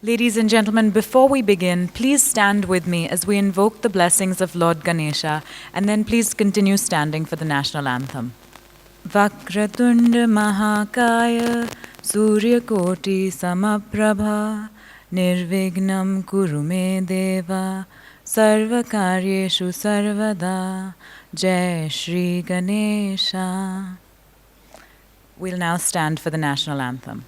Ladies and gentlemen, before we begin, please stand with me as we invoke the blessings of Lord Ganesha, and then please continue standing for the national anthem. Vakratunda Mahakaya Suryakoti Samaprabha Nirvignam Kurume Deva Sarvakaryeshu Sarvada Jai Shri Ganesha. We'll now stand for the national anthem.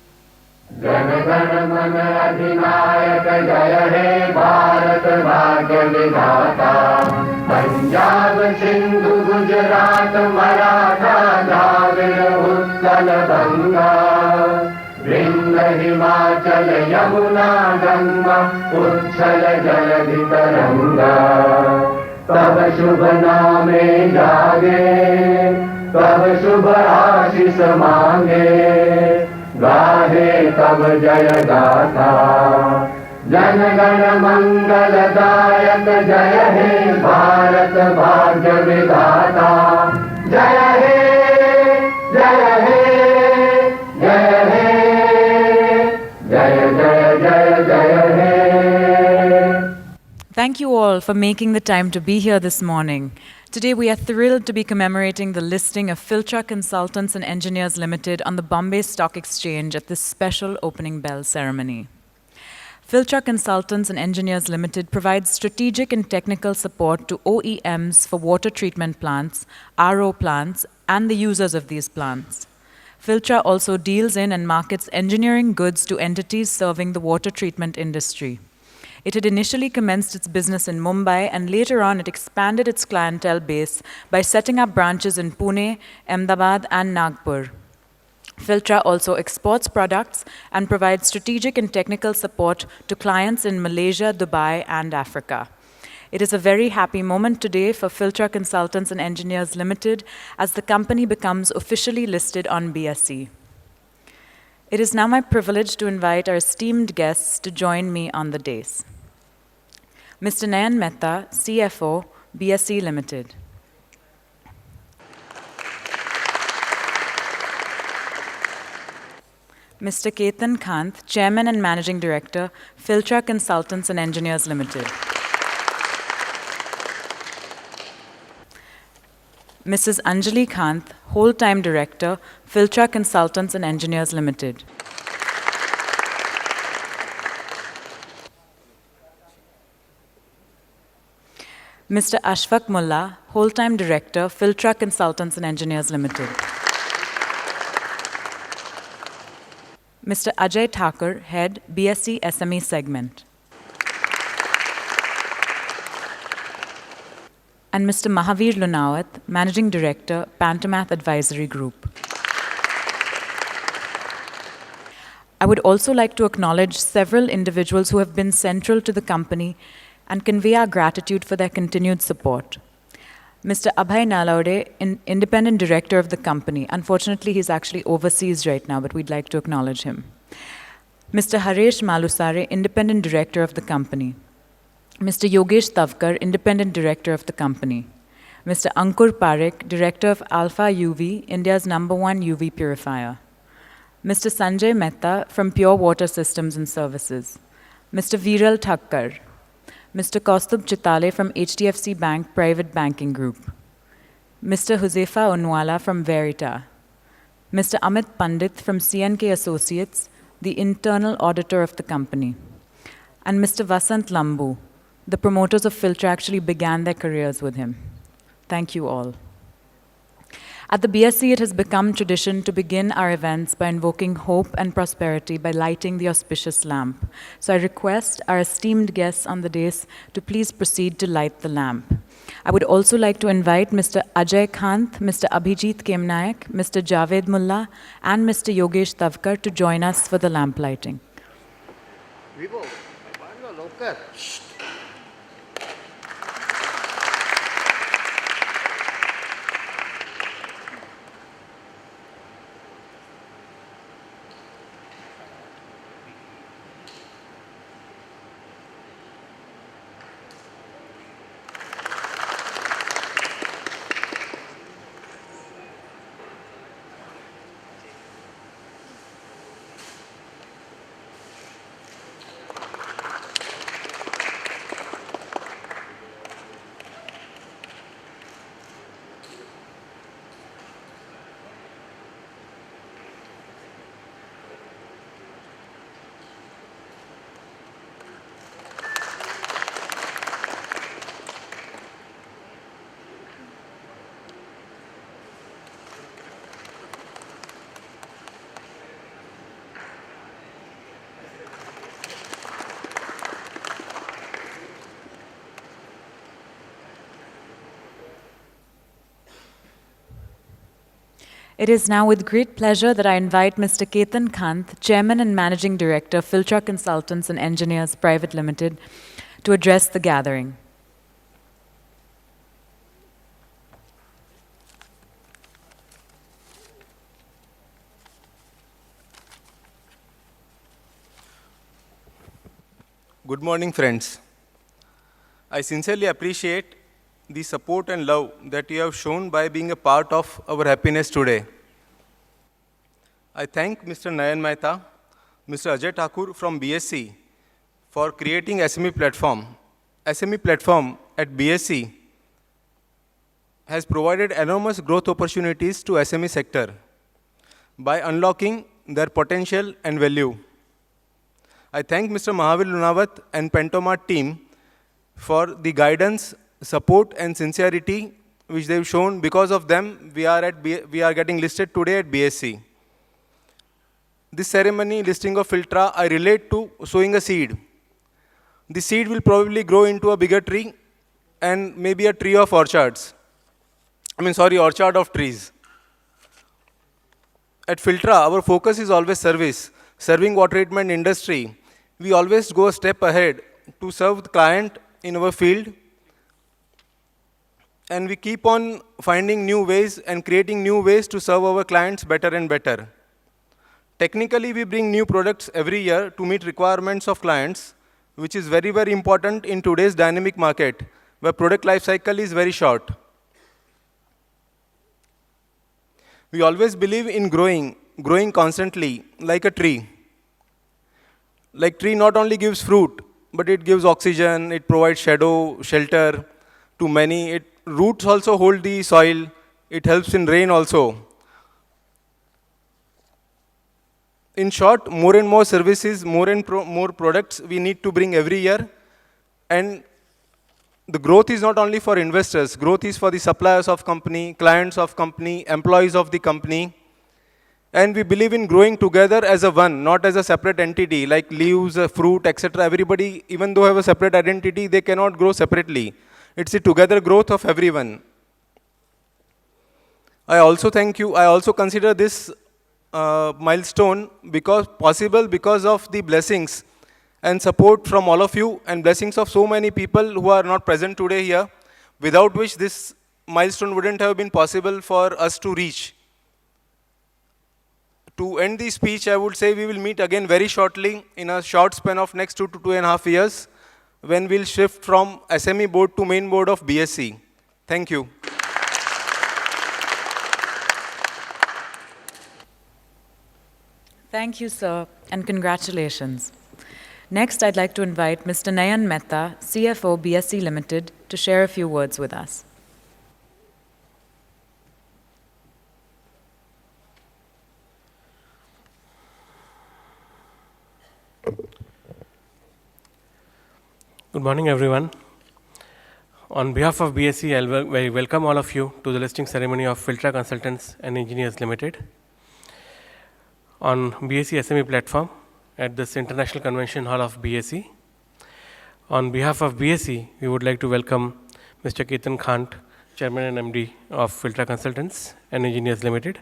Jana Gana मन अधिनायक जय हे भारत भाग्य विधाता पंजाब सिंधु गुजरात मराठा द्राविड़ उत्कल गंगा वृंद हिमाचल यमुना गंगा उच्छल जलधि तरंगा तब शुभ नामे जागे तब शुभ आशीष मांगे गाहे तब जय गाथा जन गण मंगलदायक जय हे भारत भाग्य विधाता जय हे जय हे जय हे जय जय जय जय हे. Thank you all for making the time to be here this morning. Today we are thrilled to be commemorating the listing of Filtra Consultants and Engineers Limited on the Bombay Stock Exchange at this special opening bell ceremony. Filtra Consultants and Engineers Limited provides strategic and technical support to OEMs for water treatment plants, RO plants, and the users of these plants. Filtra also deals in and markets engineering goods to entities serving the water treatment industry. It had initially commenced its business in Mumbai, and later on it expanded its clientele base by setting up branches in Pune, Ahmedabad, and Nagpur. Filtra also exports products and provides strategic and technical support to clients in Malaysia, Dubai, and Africa. It is a very happy moment today for Filtra Consultants and Engineers Limited as the company becomes officially listed on BSE. It is now my privilege to invite our esteemed guests to join me on the dais. Mr. Nayan Mehta, CFO, BSE Limited. Mr. Ketan Kant, Chairman and Managing Director, Filtra Consultants and Engineers Limited. Mrs. Anjali Kant, Whole-Time Director, Filtra Consultants and Engineers Limited. Mr. Ashfaq Mullah, Whole-Time Director, Filtra Consultants and Engineers Limited. Mr. Ajay Thakur, Head, BSE SME Segment. And Mr. Mahavir Lunawat, Managing Director, Pantomath Advisory Group. I would also like to acknowledge several individuals who have been central to the company and convey our gratitude for their continued support. Mr. Abhay Nalaude, Independent Director of the company. Unfortunately, he's actually overseas right now, but we'd like to acknowledge him. Mr. Haresh Malusare, Independent Director of the company. Mr. Yogesh Tavkar, Independent Director of the company. Mr. Ankur Parekh, Director of Alpha UV, India's #1 UV purifier. Mr. Sanjay Mehta from Pure Water Systems and Services. Mr. Viral Thakkar. Mr. Kaustubh Chitale from HDFC Bank Private Banking Group. Mr. Huzefa Unwala from Verita. Mr. Amit Pandit from CNK Associates, the internal auditor of the company. And Mr. Vasant Lambu. The promoters of Filtra actually began their careers with him. Thank you all. At the BSE, it has become tradition to begin our events by invoking hope and prosperity by lighting the auspicious lamp. So I request our esteemed guests on the dais to please proceed to light the lamp. I would also like to invite Mr. Ajay Kant, Mr. Abhijit Kemnayak, Mr. Javed Mullah, and Mr. Yogesh Tavkar to join us for the lamp lighting. Vivo, local. It is now with great pleasure that I invite Mr. Ketan Kant, Chairman and Managing Director, Filtra Consultants and Engineers Private Limited, to address the gathering. Good morning, friends. I sincerely appreciate the support and love that you have shown by being a part of our happiness today. I thank Mr. Nayan Mehta, Mr. Ajay Thakur from BSc for creating SME platform. SME platform at BSc has provided enormous growth opportunities to SME sector by unlocking their potential and value. I thank Mr. Mahavir Lunawat and Pentomart team for the guidance, support, and sincerity which they've shown. Because of them, we are getting listed today at BSc. This ceremony, listing of Filtra, I relate to sowing a seed. The seed will probably grow into a bigger tree and maybe a tree of orchards. Orchard of trees. At Filtra, our focus is always service. Serving water treatment industry, we always go a step ahead to serve the client in our field, and we keep on finding new ways and creating new ways to serve our clients better and better. Technically, we bring new products every year to meet requirements of clients, which is very, very important in today's dynamic market, where product life cycle is very short. We always believe in growing constantly, like a tree. Like tree not only gives fruit, but it gives oxygen, it provides shadow, shelter to many. Roots also hold the soil, it helps in rain also. In short, more and more services, more and more products we need to bring every year. And the growth is not only for investors, growth is for the suppliers of company, clients of company, employees of the company. And we believe in growing together as a one, not as a separate entity, like leaves, fruit, etc. Everybody, even though have a separate identity, they cannot grow separately. It's a together growth of everyone. I also consider this milestone possible because of the blessings and support from all of you and blessings of so many people who are not present today here, without which this milestone wouldn't have been possible for us to reach. To end the speech, I would say we will meet again very shortly in a short span of next 2 to 2.5 years when we'll shift from SME board to main board of BSc. Thank you. Thank you, sir, and congratulations. Next, I'd like to invite Mr. Nayan Mehta, CFO, BSc Limited, to share a few words with us. Good morning, everyone. On behalf of BSc, I welcome all of you to the listing ceremony of Filtra Consultants and Engineers Limited on BSc SME platform at this International Convention Hall of BSc. On behalf of BSc, we would like to welcome Mr. Ketan Kant, Chairman and MD of Filtra Consultants and Engineers Limited,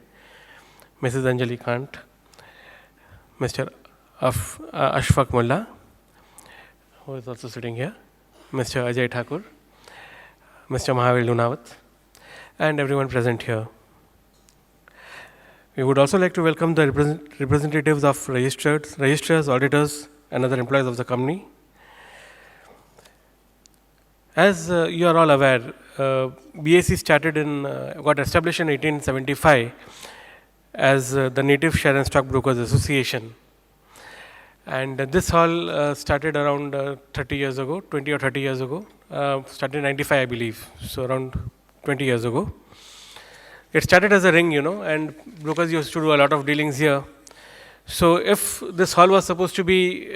Mrs. Anjali Kant, Mr. Ashfaq Mullah, who is also sitting here, Mr. Ajay Thakur, Mr. Mahavir Lunawat, and everyone present here. We would also like to welcome the representatives of registrars, auditors, and other employees of the company. As you are all aware, BSc got established in 1875 as the Native Share and Stockbrokers Association. And this hall started around 30 years ago, 20 or 30 years ago, started in 95, I believe, so around 20 years ago. It started as a ring, and brokers used to do a lot of dealings here. So if this hall was supposed to be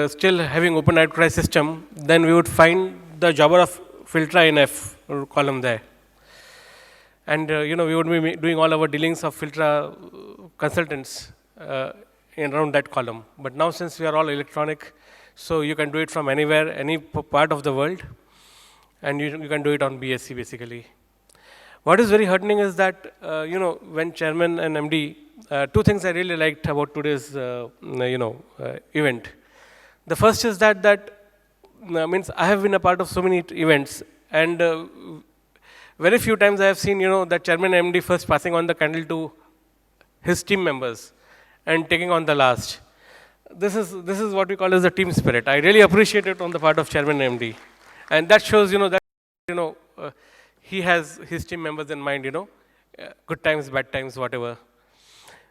still having open outcry system, then we would find the jobber of Filtra in F column there. And we would be doing all our dealings of Filtra consultants in around that column. But now since we are all electronic, so you can do it from anywhere, any part of the world, and you can do it on BSc basically. What is very heartening is that, when chairman and MD, two things I really liked about today's, event. The first is that means I have been a part of so many events, and very few times I have seen, that chairman and MD first passing on the candle to his team members and taking on the last. This is what we call as the team spirit. I really appreciate it on the part of chairman and MD, and that shows, he has his team members in mind, good times, bad times, whatever.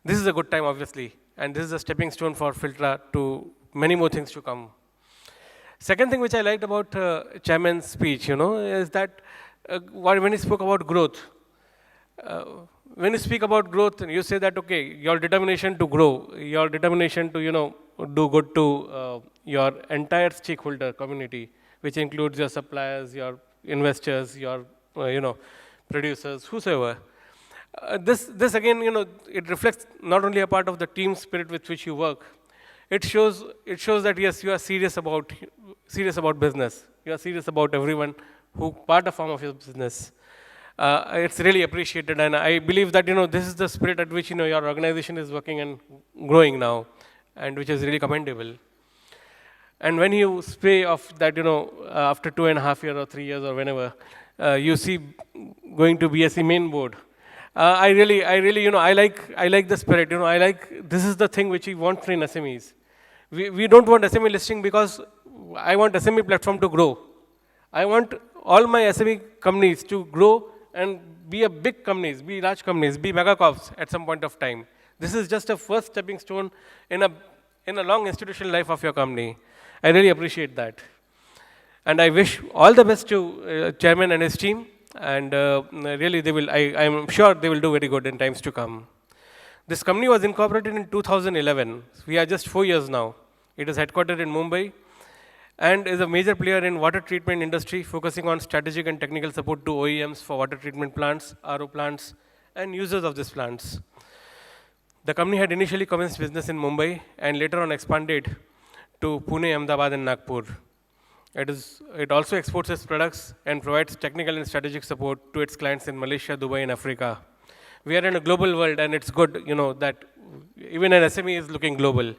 This is a good time, obviously, and this is a stepping stone for Filtra to many more things to come. Second thing which I liked about chairman's speech, is that when he spoke about growth, when you speak about growth, you say that, okay, your determination to grow, your determination to, do good to your entire stakeholder community, which includes your suppliers, your investors, your, producers, whosoever. This again, it reflects not only a part of the team spirit with which you work. It shows that yes, you are serious about business. You are serious about everyone who part of form of your business. It's really appreciated, and I believe that this is the spirit at which your organization is working and growing now, and which is really commendable. And when you say of that, after 2.5 years or 3 years or whenever, you see going to BSE main board. I really, I like the spirit. I like, this is the thing which we want in SMEs. We don't want SME listing because I want SME platform to grow. I want all my SME companies to grow and be a big companies, be large companies, be mega corps at some point of time. This is just a first stepping stone in a long institutional life of your company. I really appreciate that. And I wish all the best to chairman and his team. And really, I'm sure they will do very good in times to come. This company was incorporated in 2011. We are just 4 years now. It is headquartered in Mumbai and is a major player in water treatment industry, focusing on strategic and technical support to OEMs for water treatment plants, RO plants, and users of these plants. The company had initially commenced business in Mumbai and later on expanded to Pune, Ahmedabad, and Nagpur. It also exports its products and provides technical and strategic support to its clients in Malaysia, Dubai, and Africa. We are in a global world, and it's good, that even an SME is looking global.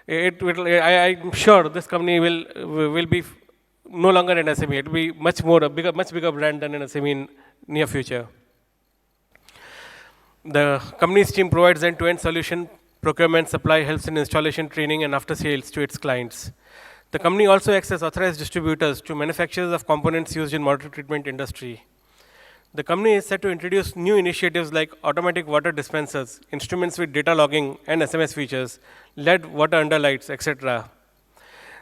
I'm sure this company will be no longer an SME. It will be much bigger brand than an SME in near future. The company's team provides end-to-end solution, procurement, supply, helps in installation, training, and after sales to its clients. The company also acts as authorized distributors to manufacturers of components used in water treatment industry. The company is set to introduce new initiatives like automatic water dispensers, instruments with data logging and SMS features, LED water underlights, etc.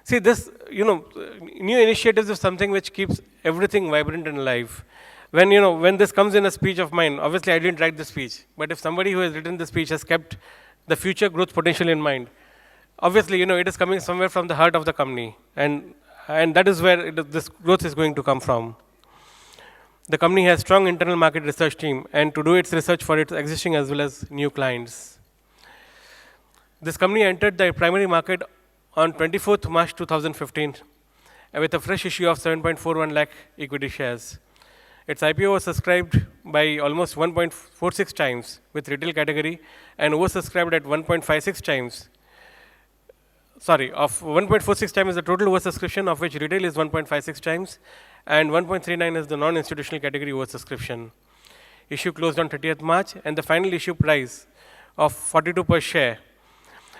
See, this, new initiatives is something which keeps everything vibrant and alive. When this comes in a speech of mine, obviously I didn't write the speech, but if somebody who has written the speech has kept the future growth potential in mind, obviously, it is coming somewhere from the heart of the company, and that is where this growth is going to come from. The company has strong internal market research team, and to do its research for its existing as well as new clients. This company entered the primary market on 24th March 2015 with a fresh issue of 7.41 lakh equity shares. Its IPO was subscribed by almost 1.46 times with retail category and oversubscribed at 1.56 times. Of 1.46 times is the total oversubscription, of which retail is 1.56 times, and 1.39 is the non-institutional category oversubscription. Issue closed on 30th March, and the final issue price of 42 per share.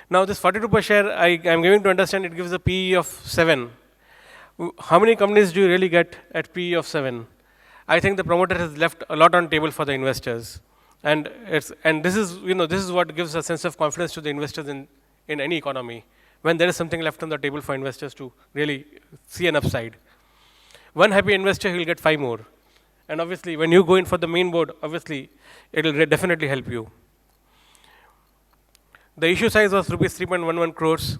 Now, this 42 per share, I am giving to understand it gives a PE of 7. How many companies do you really get at PE of 7? I think the promoter has left a lot on table for the investors, and this is what gives a sense of confidence to the investors in any economy, when there is something left on the table for investors to really see an upside. One happy investor, he will get 5 more. And obviously, when you go in for the main board, obviously, it will definitely help you. The issue size was rupees 3.11 crores,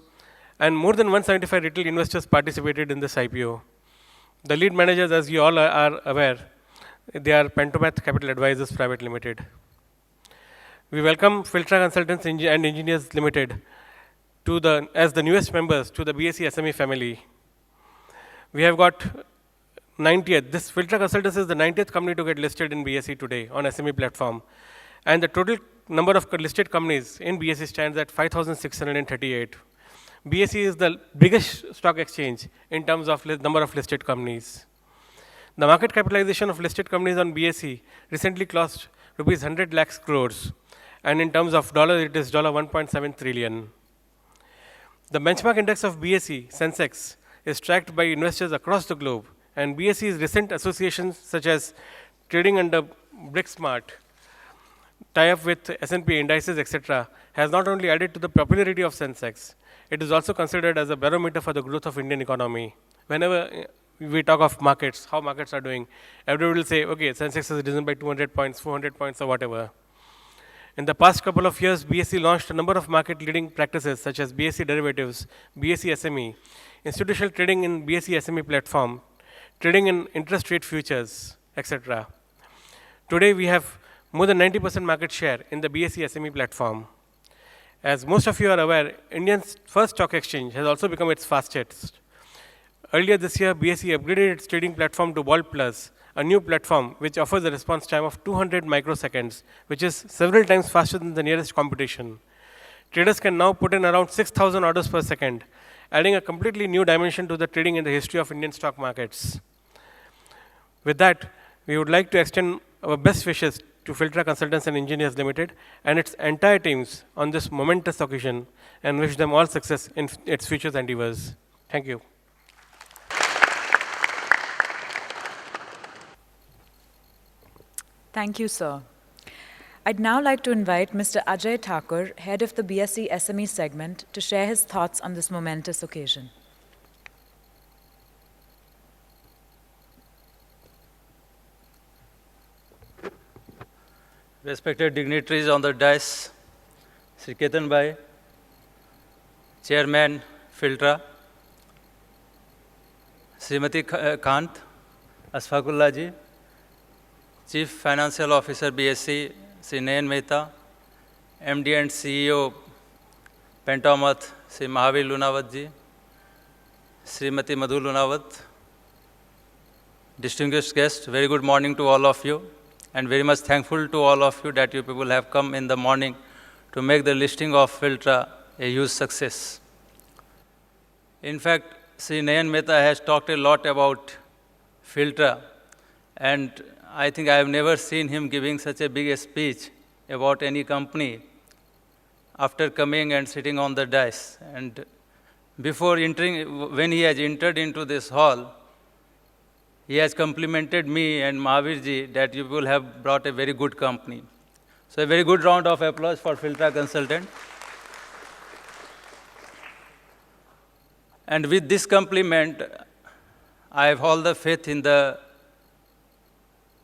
and more than 175 retail investors participated in this IPO. The lead managers, as you all are aware, they are Pentomath Capital Advisors Private Limited. We welcome Filtra Consultants and Engineers Limited as the newest members to the BSE SME family. We have got 90th, this Filtra Consultants is the 90th company to get listed in BSE today on SME platform. And the total number of listed companies in BSE stands at 5,638. BSE is the biggest stock exchange in terms of number of listed companies. The market capitalization of listed companies on BSE recently crossed rupees 100 lakhs crores. And in terms of dollars, it is $1.7 trillion. The benchmark index of BSE, Sensex, is tracked by investors across the globe. And BSE's recent associations, such as trading under BricsSmart, tie-up with S&P indices, etc., has not only added to the popularity of Sensex, it is also considered as a barometer for the growth of Indian economy. Whenever we talk of markets, how markets are doing, everybody will say, okay, Sensex has risen by 200 points, 400 points, or whatever. In the past couple of years, BSE launched a number of market-leading practices such as BSE derivatives, BSE SME, institutional trading in BSE SME platform, trading in interest rate futures, etc. Today, we have more than 90% market share in the BSE SME platform. As most of you are aware, India's first stock exchange has also become its fastest. Earlier this year, BSE upgraded its trading platform to Vault Plus, a new platform which offers a response time of 200 microseconds, which is several times faster than the nearest competition. Traders can now put in around 6,000 orders per second, adding a completely new dimension to the trading in the history of Indian stock markets. With that, we would like to extend our best wishes to Filtra Consultants and Engineers Limited and its entire teams on this momentous occasion and wish them all success in its future endeavors. Thank you. Thank you, sir. I'd now like to invite Mr. Ajay Thakur, head of the BSE SME segment, to share his thoughts on this momentous occasion. Respected dignitaries on the dais, Sri Ketan Bhai, Chairman Filtra, Srimati Kant, Asfaqullah ji, Chief Financial Officer BSE, Sri Nayan Mehta, MD and CEO Pentamath, Sri Mahavir Lunawat ji, Srimati Madhu Lunawat, distinguished guests, very good morning to all of you, and very much thankful to all of you that you people have come in the morning to make the listing of Filtra a huge success. In fact, Sri Nayan Mehta has talked a lot about Filtra, and I think I have never seen him giving such a big speech about any company after coming and sitting on the dais. And before entering, when he has entered into this hall, he has complimented me and Mahavir ji that you will have brought a very good company. So a very good round of applause for Filtra Consultant. And with this compliment, I have all the faith in the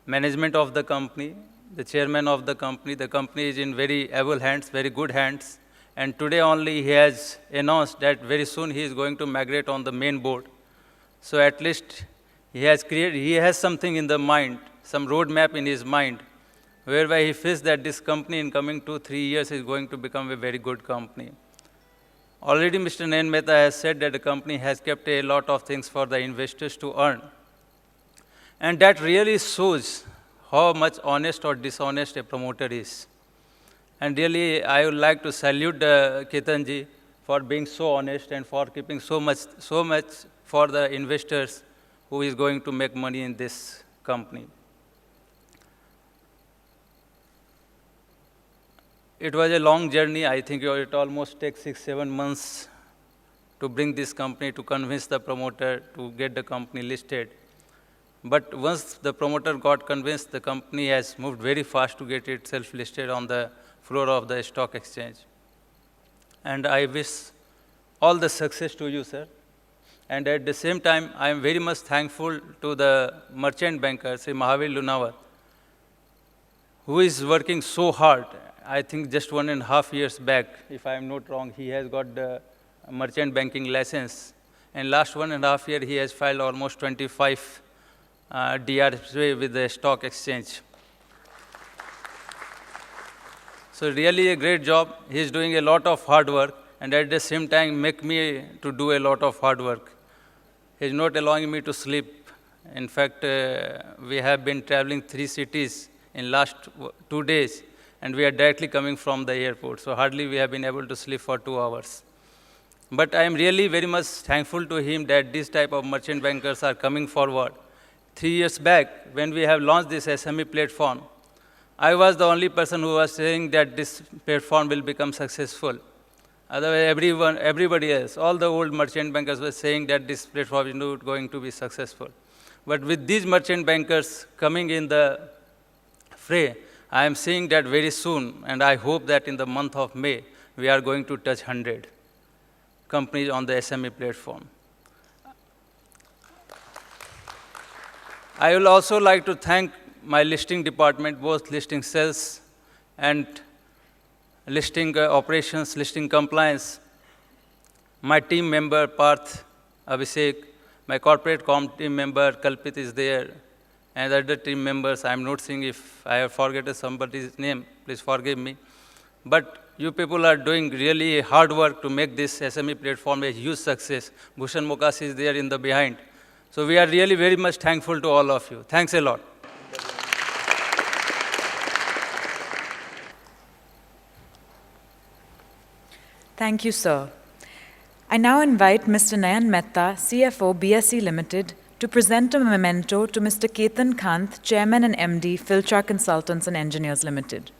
management of the company, the chairman of the company. The company is in very able hands, very good hands. And today only he has announced that very soon he is going to migrate on the main board. So at least he has something in the mind, some roadmap in his mind, whereby he feels that this company in coming 2-3 years is going to become a very good company. Already Mr. Nayan Mehta has said that the company has kept a lot of things for the investors to earn. And that really shows how much honest or dishonest a promoter is. And really, I would like to salute Ketan ji for being so honest and for keeping so much for the investors who is going to make money in this company. It was a long journey. I think it almost takes 6-7 months to bring this company, to convince the promoter to get the company listed. But once the promoter got convinced, the company has moved very fast to get itself listed on the floor of the stock exchange. And I wish all the success to you, sir. And at the same time, I am very much thankful to the merchant banker, Sri Mahavir Lunawat, who is working so hard. I think just 1.5 years back, if I am not wrong, he has got the merchant banking license. And last 1.5 years, he has filed almost 25 DRs with the stock exchange. So really a great job. He is doing a lot of hard work, and at the same time make me to do a lot of hard work. He is not allowing me to sleep In fact, we have been traveling 3 cities in last 2 days, and we are directly coming from the airport. So hardly we have been able to sleep for 2 hours. But I am really very much thankful to him that this type of merchant bankers are coming forward. 3 years back, when we have launched this SME platform, I was the only person who was saying that this platform will become successful. Otherwise, everybody else, all the old merchant bankers were saying that this platform is not going to be successful. But with these merchant bankers coming in the fray, I am seeing that very soon, and I hope that in the month of May, we are going to touch 100 companies on the SME platform. I will also like to thank my listing department, both listing sales and listing operations, listing compliance, my team member Parth, Abhishek, my corporate com team member Kalpit is there, and other team members. I'm not seeing if I have forgotten somebody's name, please forgive me. But you people are doing really hard work to make this SME platform a huge success. Bhushan Mokas is there in the behind. So we are really very much thankful to all of you. Thanks a lot. Thank you, sir. I now invite Mr. Nayan Mehta, CFO, BSE Limited, to present a memento to Mr. Ketan Kant, Chairman and MD, Filtra Consultants and Engineers Limited.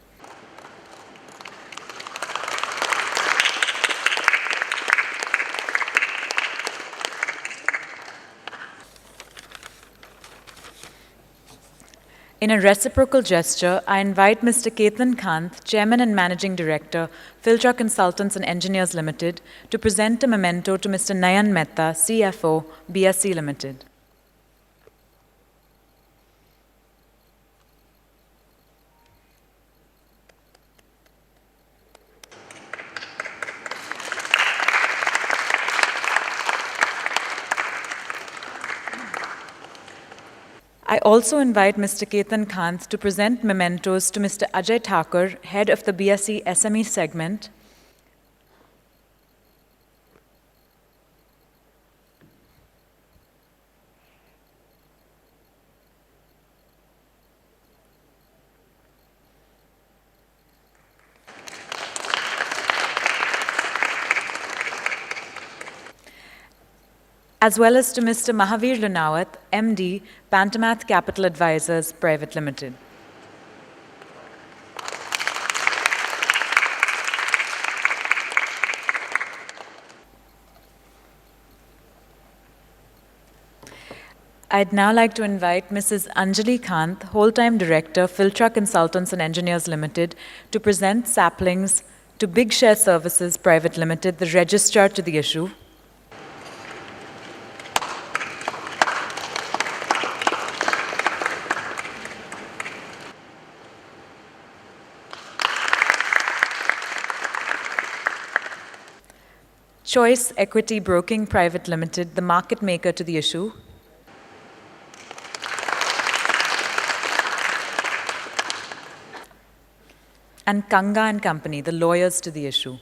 In a reciprocal gesture, I invite Mr. Ketan Kant, Chairman and Managing Director, Filtra Consultants and Engineers Limited, to present a memento to Mr. Nayan Mehta, CFO, BSE Limited. I also invite Mr. Ketan Kant to present mementos to Mr. Ajay Thakur, Head of the BSE SME segment, as well as to Mr. Mahavir Lunawat, MD, Pantamath Capital Advisors Private Limited. I'd now like to invite Mrs. Anjali Kant, Whole-Time Director, Filtra Consultants and Engineers Limited, to present saplings to Big Share Services Private Limited, the registrar to the issue. Choice Equity Broking Private Limited, the market maker to the issue. And Kanga and Company, the lawyers to the issue.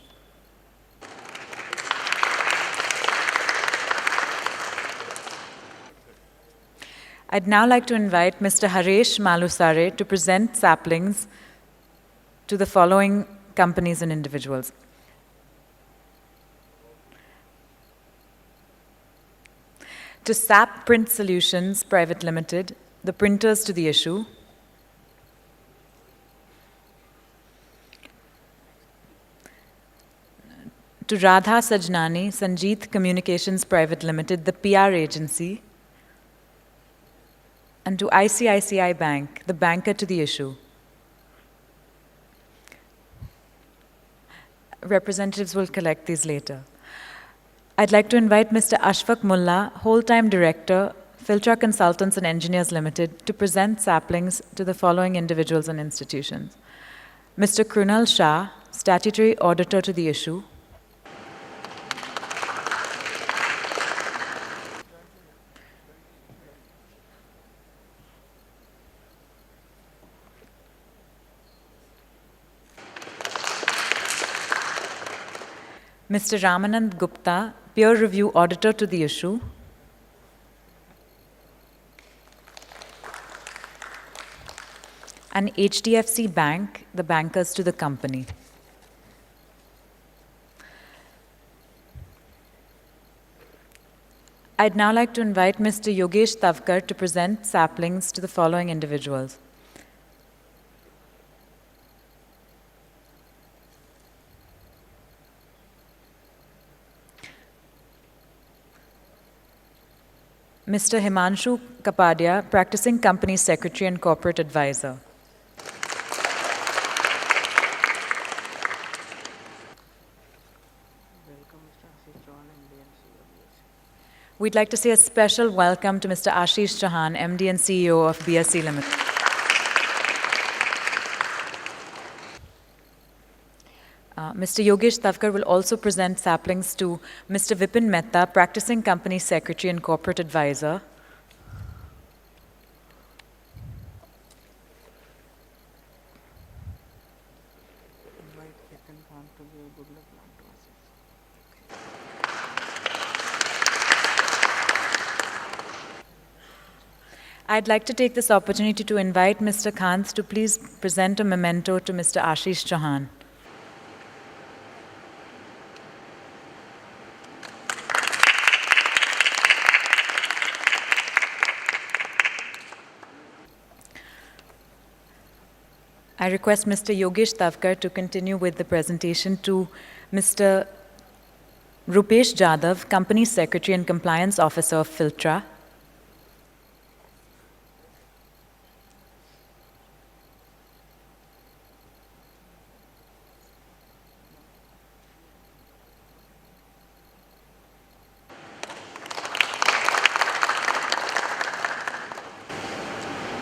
I'd now like to invite Mr. Haresh Malusare to present saplings to the following companies and individuals. To SAP Print Solutions Private Limited, the printers to the issue. To Radha Sajnani, Sanjeet Communications Private Limited, the PR agency. And to ICICI Bank, the banker to the issue. Representatives will collect these later. I'd like to invite Mr. Ashfaq Mullah, Whole-Time Director, Filtra Consultants and Engineers Limited, to present saplings to the following individuals and institutions. Mr. Krunal Shah, Statutory Auditor to the issue. Mr. Ramanand Gupta, Peer Review Auditor to the issue. and HDFC Bank, the bankers to the company. I'd now like to invite Mr. Yogesh Tavkar to present saplings to the following individuals. Mr. Himanshu Kapadia, Practicing Company Secretary and Corporate Advisor. We'd like to say a special welcome to Mr. Ashish Chauhan, MD and CEO of BSE Limited. Mr. Yogesh Tavkar will also present saplings to Mr. Vipin Mehta, Practicing Company Secretary and Corporate Advisor. I'd like to take this opportunity to invite Mr. Kant to please present a memento to Mr. Ashish Chauhan. I request Mr. Yogesh Tavkar to continue with the presentation to Mr. Rupesh Jadhav, Company Secretary and Compliance Officer of Filtra.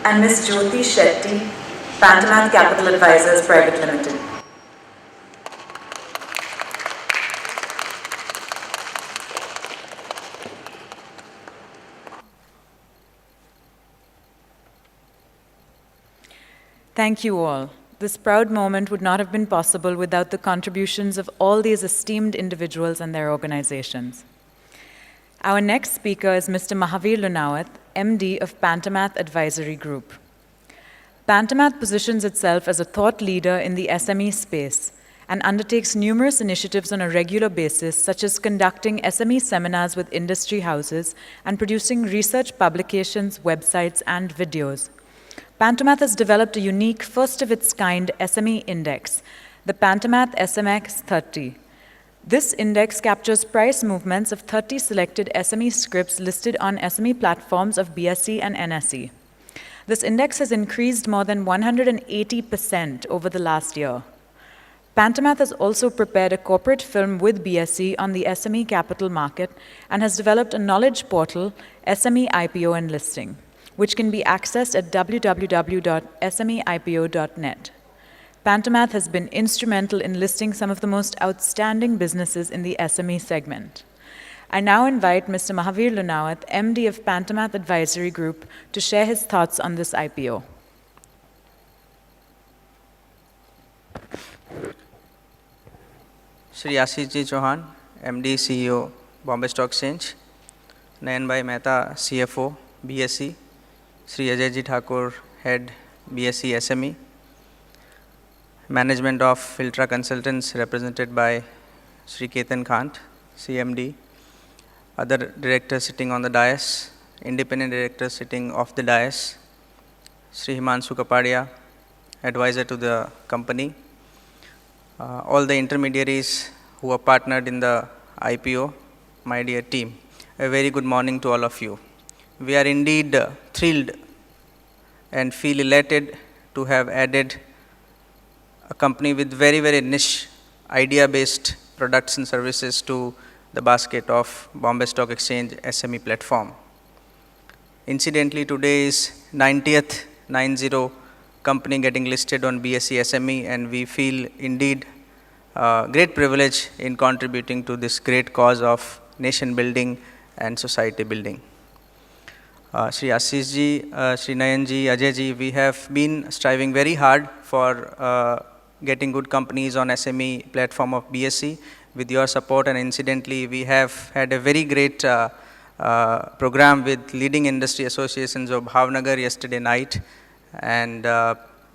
And Ms. Jyoti Shetty, Pantamath Capital Advisors Private Limited. Thank you all. This proud moment would not have been possible without the contributions of all these esteemed individuals and their organizations. Our next speaker is Mr. Mahavir Lunawat, MD of Pantamath Advisory Group. Pantamath positions itself as a thought leader in the SME space and undertakes numerous initiatives on a regular basis, such as conducting SME seminars with industry houses and producing research publications, websites, and videos. Pantamath has developed a unique, first-of-its-kind SME index, the Pantamath SMX 30. This index captures price movements of 30 selected SME scripts listed on SME platforms of BSE and NSE. This index has increased more than 180% over the last year. Pantamath has also prepared a corporate film with BSE on the SME capital market and has developed a knowledge portal, SME IPO and Listing, which can be accessed at www.smeipo.net. Pantamath has been instrumental in listing some of the most outstanding businesses in the SME segment. I now invite Mr. Mahavir Lunawat, MD of Pantamath Advisory Group, to share his thoughts on this IPO. Shri Ashish Ji Chauhan, MD, CEO, Bombay Stock Exchange. Nayan Bhai Mehta, CFO, BSE. Shri Ajay Ji Thakur, Head, BSE SME. Management of Filtra Consultants, represented by Shri Ketan Kant, CMD. Other directors sitting on the dais, independent directors sitting off the dais. Shri Himanshu Kapadia, advisor to the company. All the intermediaries who are partnered in the IPO, my dear team, a very good morning to all of you. We are indeed thrilled and feel elated to have added a company with very, very niche, idea-based products and services to the basket of Bombay Stock Exchange SME platform. Incidentally, today is 90th company getting listed on BSE SME, and we feel indeed great privilege in contributing to this great cause of nation building and society building. Shri Ashish Ji, Shri Nayan Ji, Ajay Ji, we have been striving very hard for getting good companies on SME platform of BSE. With your support, and incidentally, we have had a very great program with leading industry associations of Bhavnagar yesterday night, and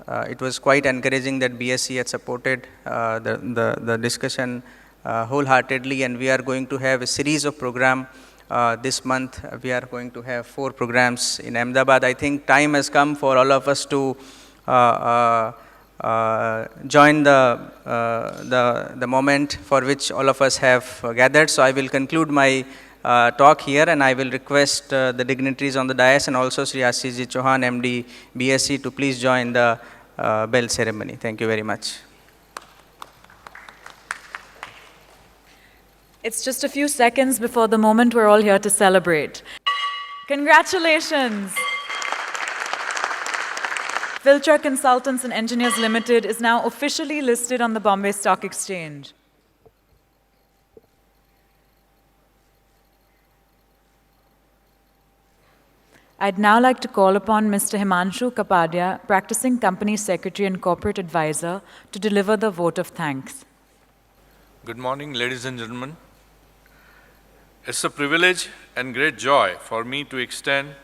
It was quite encouraging that BSc had supported the discussion wholeheartedly, and we are going to have a series of program this month. We are going to have 4 programs in Ahmedabad. I think time has come for all of us to join the moment for which all of us have gathered. So I will conclude my talk here, and I will request the dignitaries on the dais and also Sri Ashish Ji Chauhan, MD BSc, to please join the bell ceremony. Thank you very much. It's just a few seconds before the moment we're all here to celebrate. Congratulations! Filtra Consultants and Engineers Limited is now officially listed on the Bombay Stock Exchange. I'd now like to call upon Mr. Himanshu Kapadia, Practicing Company Secretary and Corporate Advisor, to deliver the vote of thanks. Good morning, ladies and gentlemen. It's a privilege and great joy for me to extend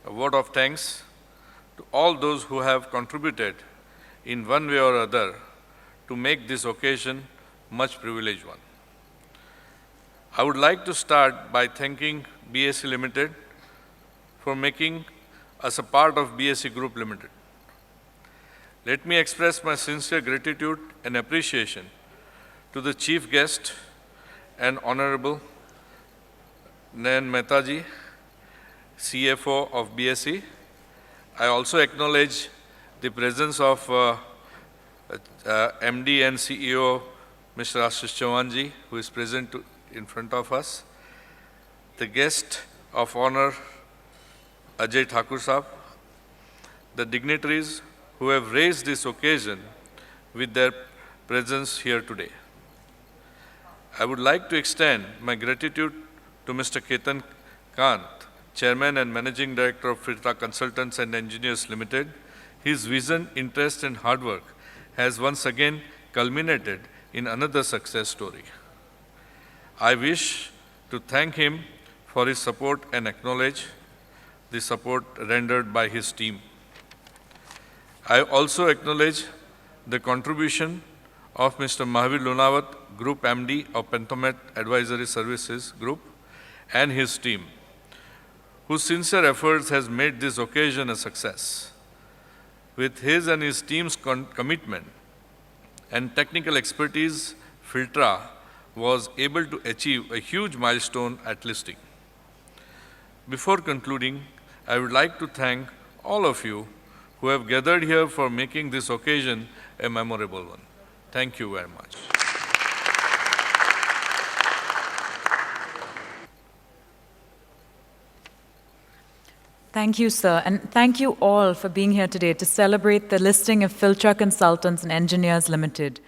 a vote of thanks to all those who have contributed in one way or other to make this occasion much privileged one. I would like to start by thanking BSc Limited for making us a part of BSc Group Limited. Let me express my sincere gratitude and appreciation to the chief guest and Honorable Nayan Mehtaji, CFO of BSc. I also acknowledge the presence of MD and CEO, Mr. Ashish Chauhan, who is present in front of us. The guest of honor, Ajay Thakur Sahab, the dignitaries who have raised this occasion with their presence here today. I would like to extend my gratitude to Mr. Ketan Kant, Chairman and Managing Director of Filtra Consultants and Engineers Limited. His vision, interest and hard work has once again culminated in another success story. I wish to thank him for his support and acknowledge the support rendered by his team. I also acknowledge the contribution of Mr. Mahavir Lunawat, Group MD of Penthomet Advisory Services Group, and his team, whose sincere efforts has made this occasion a success. With his and his team's commitment and technical expertise, Filtra was able to achieve a huge milestone at listing. Before concluding, I would like to thank all of you who have gathered here for making this occasion a memorable one. Thank you very much. Thank you, sir, and thank you all for being here today to celebrate the listing of Filtra Consultants and Engineers Limited.